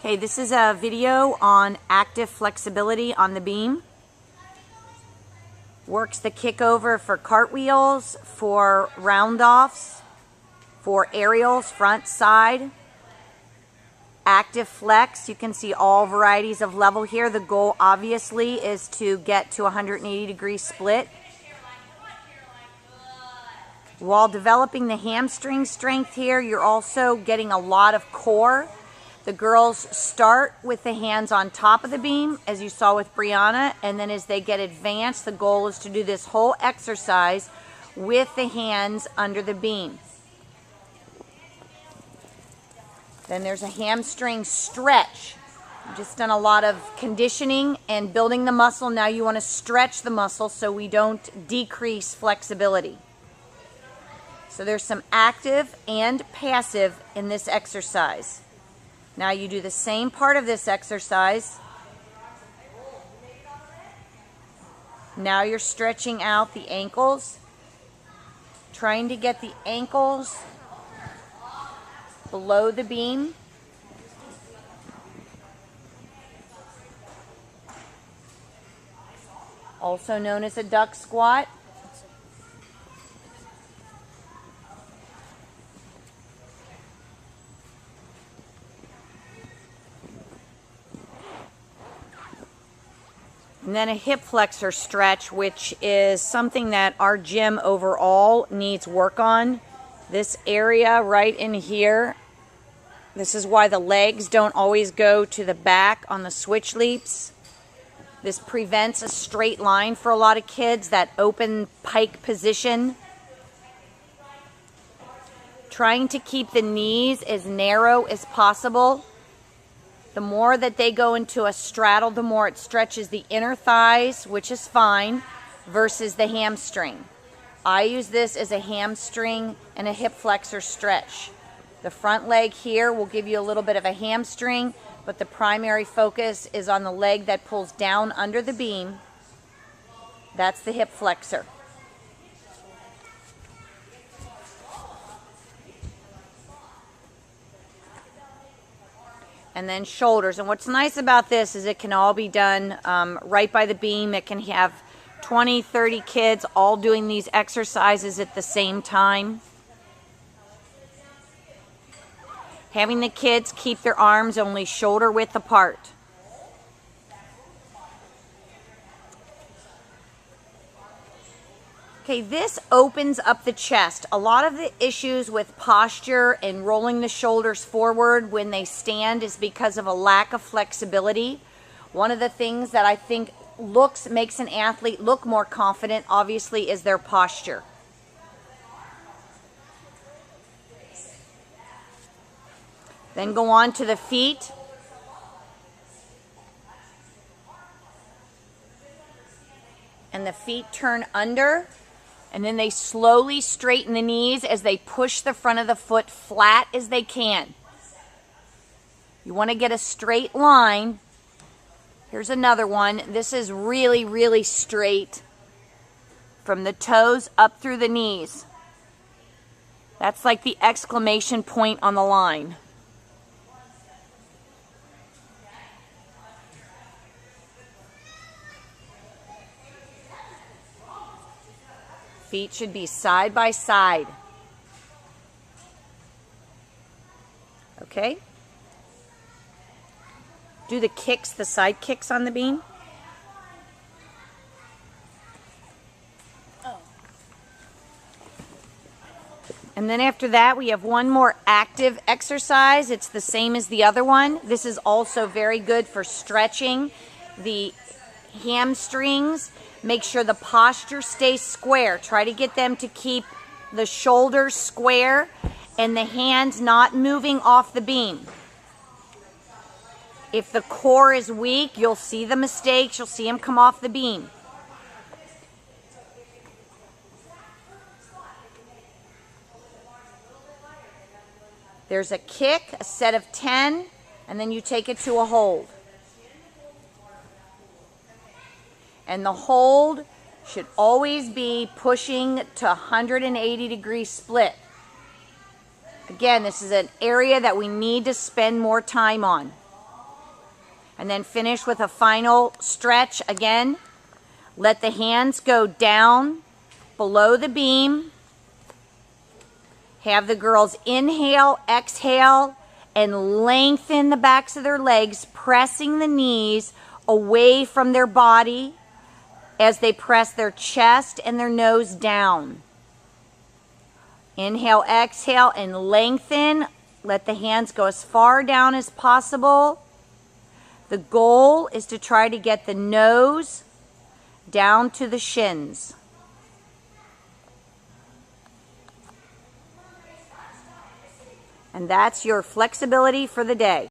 Okay, this is a video on active flexibility on the beam. Works the kickover for cartwheels, for round-offs, for aerials, front, side. Active flex, you can see all varieties of level here. The goal obviously is to get to 180-degree split. While developing the hamstring strength here, you're also getting a lot of core. The girls start with the hands on top of the beam, as you saw with Brianna, and then as they get advanced, the goal is to do this whole exercise with the hands under the beam. Then there's a hamstring stretch. You've just done a lot of conditioning and building the muscle. Now you want to stretch the muscle so we don't decrease flexibility. So there's some active and passive in this exercise. Now you do the same part of this exercise. Now you're stretching out the ankles, trying to get the ankles below the beam. Also known as a duck squat. And then a hip flexor stretch, which is something that our gym overall needs work on. This area right in here, this is why the legs don't always go to the back on the switch leaps. This prevents a straight line for a lot of kids, that open pike position. Trying to keep the knees as narrow as possible. The more that they go into a straddle, the more it stretches the inner thighs, which is fine, versus the hamstring. I use this as a hamstring and a hip flexor stretch. The front leg here will give you a little bit of a hamstring, but the primary focus is on the leg that pulls down under the beam. That's the hip flexor. And then shoulders. And what's nice about this is it can all be done right by the beam. It can have 20, 30 kids all doing these exercises at the same time. Having the kids keep their arms only shoulder width apart. Okay, this opens up the chest. A lot of the issues with posture and rolling the shoulders forward when they stand is because of a lack of flexibility. One of the things that I think makes an athlete look more confident, obviously, is their posture. Then go on to the feet. And the feet turn under. And then they slowly straighten the knees as they push the front of the foot flat as they can. You want to get a straight line. Here's another one. This is really, really straight from the toes up through the knees. That's like the exclamation point on the line. Feet should be side by side. Okay? Do the kicks, the side kicks on the beam. Oh. And then after that, we have one more active exercise. It's the same as the other one. This is also very good for stretching the hamstrings. Make sure the posture stays square. Try to get them to keep the shoulders square and the hands not moving off the beam. If the core is weak, you'll see the mistakes. You'll see them come off the beam. There's a kick, a set of 10, and then you take it to a hold. And the hold should always be pushing to 180-degree split. Again, this is an area that we need to spend more time on. And then finish with a final stretch again. Let the hands go down below the beam. Have the girls inhale, exhale, and lengthen the backs of their legs, pressing the knees away from their body as they press their chest and their nose down. Inhale, exhale, and lengthen. Let the hands go as far down as possible. The goal is to try to get the nose down to the shins. And that's your flexibility for the day.